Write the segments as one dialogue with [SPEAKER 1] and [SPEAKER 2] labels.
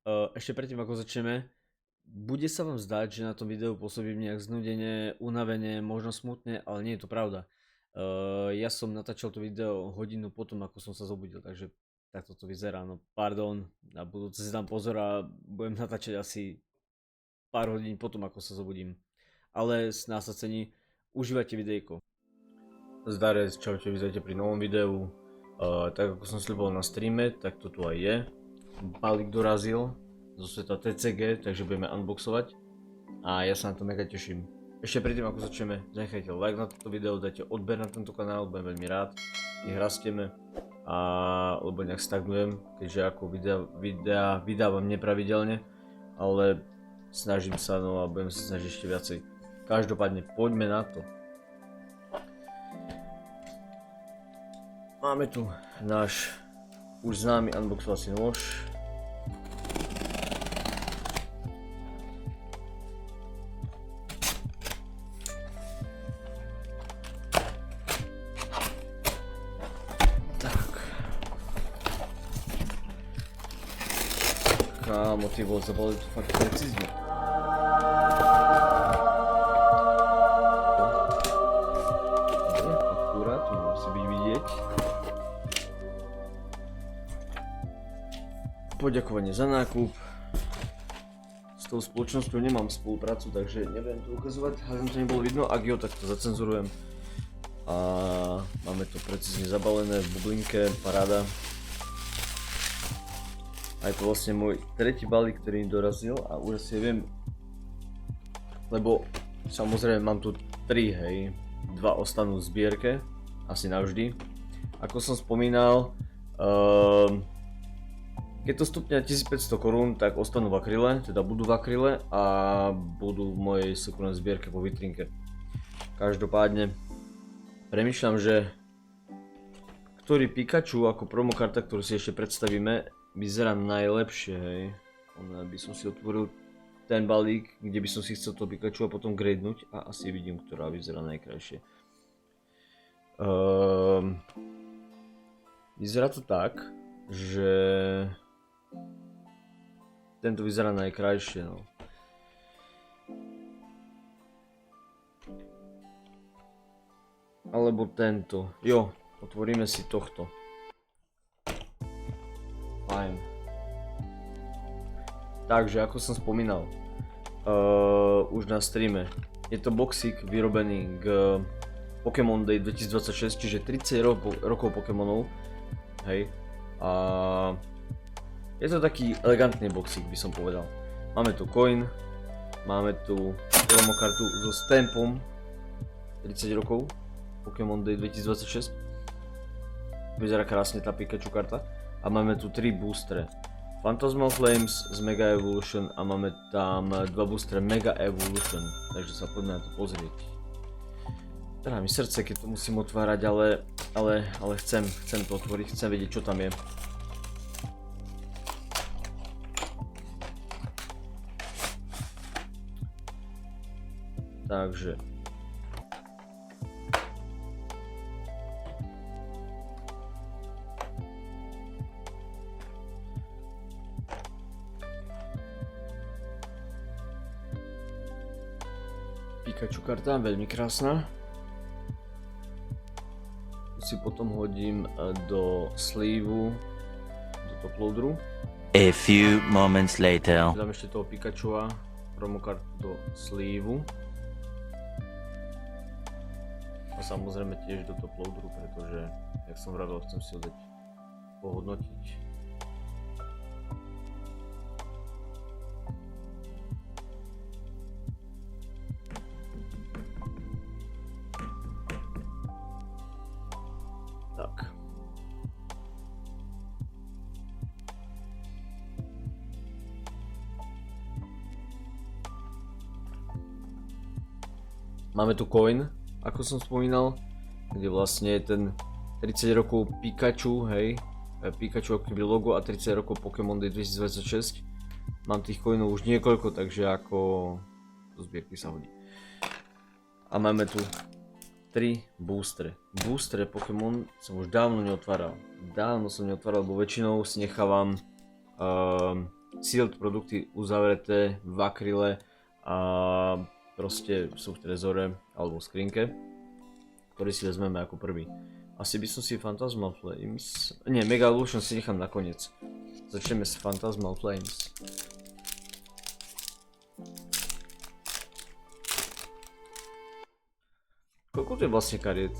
[SPEAKER 1] Ešte predtým ako začneme, bude sa vám zdať, že na tom videu pôsobím nejak znudene, unavene, možno smutne, ale nie je to pravda. Ja som natáčal to video hodinu potom, ako som sa zobudil, takže takto to vyzerá. No pardon, na budúce si dám pozor a budem natáčať asi pár hodín potom, ako sa zobudím. Ale s nás sa cení, užívajte videjko. Zdarec, čaute, vítajte pri novom videu. Tak ako som sľuboval na streame, tak to tu aj je. Balík dorazil zo sveta TCG, takže budeme unboxovať a ja sa na to mega teším. Ešte predtým ako začneme, zanechajte like na toto video, dajte odber na tento kanál, budem veľmi rád, nech rastieme, lebo nejak stagnujem, keďže ako videa vydávam nepravidelne, ale snažím sa, no a budem sa snažiť ešte viacej. Každopádne poďme na to. Máme tu náš už známy unboxovací nôž. Tak. Kámo, ty bol zabalil to fakt precízne. Akurát, tu musí byť vidieť. Poďakovanie za nákup. S tou spoločnosťou nemám spoluprácu, takže nebudem to ukazovať, hádam to nebolo vidno, ak jo, tak to zacenzurujem. A máme to precízne zabalené v bublinke, paráda. A je to vlastne môj tretí balík, ktorý mi dorazil a už asi viem, lebo samozrejme mám tu 3, hej, 2 ostanú v zbierke, asi navždy. Ako som spomínal, keď to stupňa 1500 korún, tak ostanú v akrile, teda budú v akrile a budú v mojej súkromnej zbierke po vitrinke. Každopádne premýšľam, že ktorý Pikachu ako promokarta, ktorú si ešte predstavíme, vyzerá najlepšie, hej. By som si otvoril ten balík, kde by som si chcel to Pikachu a potom gradenúť a asi vidím, ktorá vyzerá najkrajšie. Vyzerá to tak, že tento vyzerá najkrajšie, no. Alebo tento. Jo, otvoríme si tohto. Fajn. Takže, ako som spomínal, už na streame, je to boxík vyrobený k Pokémon Day 2026, čiže 30 rokov Pokémonov, hej. A je to taký elegantný boxík, by som povedal. Máme tu coin, máme tu promokartu so stampom 30 rokov Pokémon Day 2026. Vyzerá krásne tá Pikachu karta. A máme tu 3 boostre. Phantasmal Flames z Mega Evolution a máme tam 2 boostre Mega Evolution. Takže sa poďme na to pozrieť. Trhá mi srdce, keď to musím otvárať, ale chcem to otvoriť, chcem vedieť, čo tam je. Takže Pikachu karta, veľmi krásna. Tu si potom hodím do sleeveu, do top loaderu.
[SPEAKER 2] A few moments later.
[SPEAKER 1] Dám ešte toho Pikachua, promokartu do sleeveu. A samozrejme tiež do top loaderu, pretože, jak som vravel, chcem si ho dať pohodnotiť. Tak. Máme tu coin, ako som spomínal, kde vlastne je ten 30 rokov Pikachu, hej, Pikachu ako keby logo a 30 rokov Pokémon Day 2026. Mám tých coinov už niekoľko, takže ako do zbierky sa hodí. A máme tu 3 boostre. Boostre Pokémon som už dávno neotváral. Dávno som neotváral, lebo väčšinou si nechávam sealed produkty uzavreté v akryle a proste sú v trezore alebo v skrinke, ktorý si vezmeme ako prvý. Asi by som si Phantasmal Flames... Nie, Mega Evolution si nechám nakoniec. Začneme s Phantasmal Flames. Koľko to je vlastne kariet?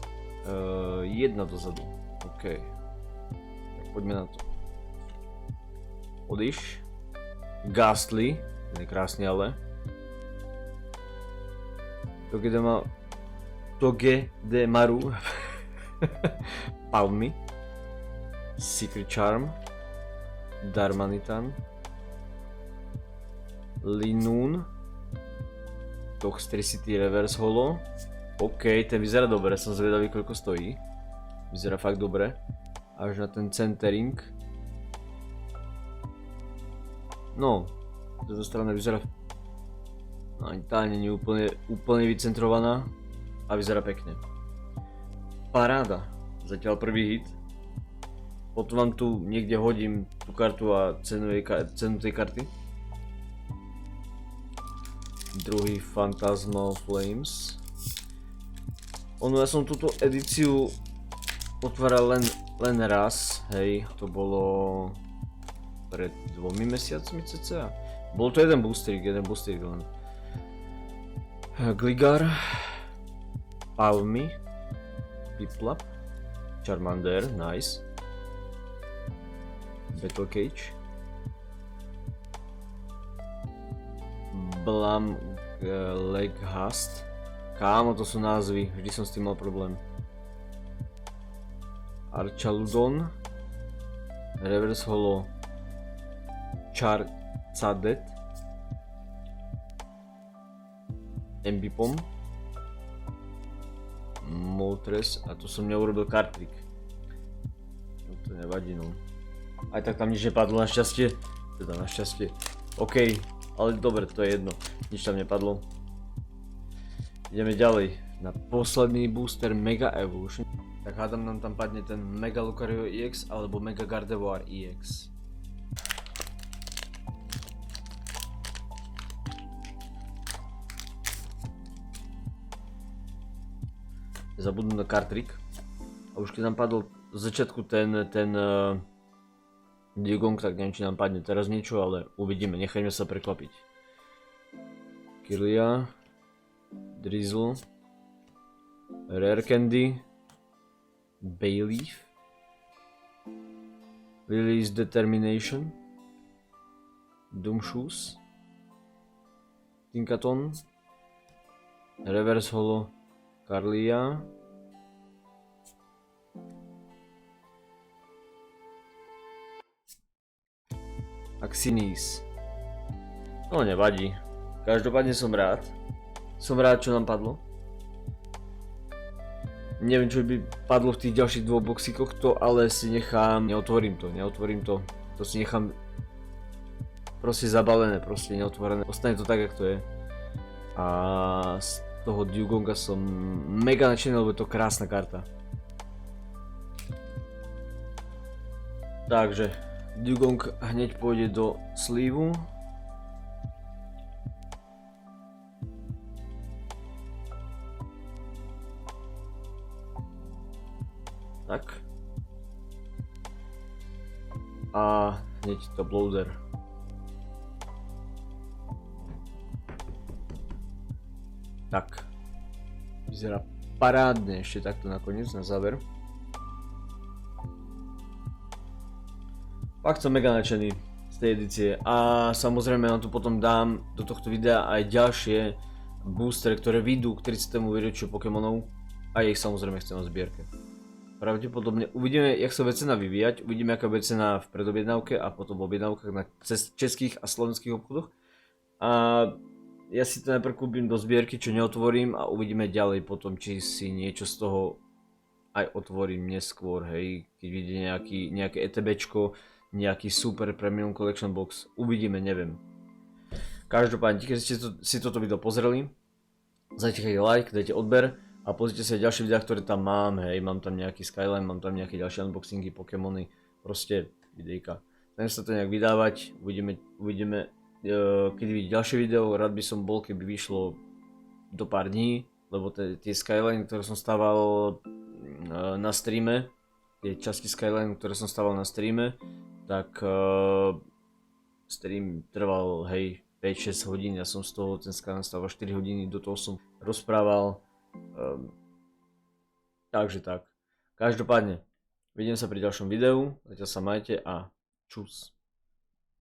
[SPEAKER 1] Jedna dozadu. OK. Tak poďme na to. Odiš. Ghastly. Ten je krásny ale. Togedemaru. Palmy. Secret Charm. Darmanitan. Linoon. Toxtricity Reverse Holo. OK, ten vyzerá dobre, som zvedavý koľko stojí. Vyzerá fakt dobre. Až na ten centering. No, táto strana vyzerá... No, ani tá nie je úplne vycentrovaná. A vyzerá pekne. Paráda. Zatiaľ prvý hit. Potom vám tu niekde hodím tú kartu a cenu tej karty. Druhý Phantasmal Flames. Ono, ja som túto edíciu otváral len raz, hej, to bolo pred 2 mesiacmi cca. Bol to jeden boosterik len. Gligar, Palmy, Piplup, Charmander, nice. Battle Cage, Blam, Leghast. Kámo, to sú názvy, vždy som s tým mal problém. Archaludon, Reverse Holo, Charcadet, Ambipom, Moltres, a tu som neurobil kartrik. No to nevadí, no. Aj tak tam nič nepadlo, našťastie. Teda našťastie. OK, ale dobre, to je jedno. Nič tam nepadlo. Ideme ďalej na posledný booster Mega Evolution. Tak hádam nám tam padne ten Mega Lucario EX alebo Mega Gardevoir EX. Zabudnú na kartrik. A už keď nám padol z začiatku ten Dugong, tak neviem, či nám padne teraz niečo, ale uvidíme, nechajme sa prekvapiť. Kirlia, Drizzle, Rare Candy, Bayleaf, Lily's Determination, Doomshoes, Tinkaton, Reverse Holo, Carlia, Axinis. No nevadí, každopádne som rád. Som rád, čo nám padlo. Neviem, čo by padlo v tých ďalších dvoch boxíkoch, to ale si nechám, neotvorím to, to si nechám proste zabalené, proste neotvorené, ostane to tak, jak to je. A z toho Dugonga som mega nadšený, lebo je to krásna karta. Takže Dugong hneď pôjde do sleevu. Tak. A hneď to Bloater. Tak. Vyzerá parádne ešte takto nakoniec, na záver. Fakt som mega nadšený z tej edície. A samozrejme vám tu potom dám do tohto videa aj ďalšie boostere, ktoré vyjdú k 30. výročiu Pokémonov. A ich samozrejme chcem na zbierke. Pravdepodobne uvidíme, jak sa bude cena vyvíjať, uvidíme, aká bude cena v predobjednávke a potom v objednávkach na českých a slovenských obchodoch. A ja si to najprv kúpim do zbierky, čo neotvorím, a uvidíme ďalej potom, či si niečo z toho aj otvorím neskôr, hej, keď vyjde nejaké ETBčko, nejaký super premium collection box, uvidíme, neviem. Každopádne, keď ste si toto video pozreli, dajte like, dajte odber. A pozrite sa aj ďalšie videá, ktoré tam mám, hej, mám tam nejaký Skyline, mám tam nejaké ďalšie unboxingy, Pokémony, proste videjka. Chcem sa to nejak vydávať, uvidíme kedy vyjde ďalšie video, rád by som bol, keby vyšlo do pár dní, lebo tie skyline, ktoré som stával na streame, tie časti skyline, ktoré som stával na streame, tak stream trval, hej, 5-6 hodín, ja som z toho ten skyline stával 4 hodiny, do toho som rozprával, takže tak. Každopádne, vidím sa pri ďalšom videu, zatiaľ sa majte a čus.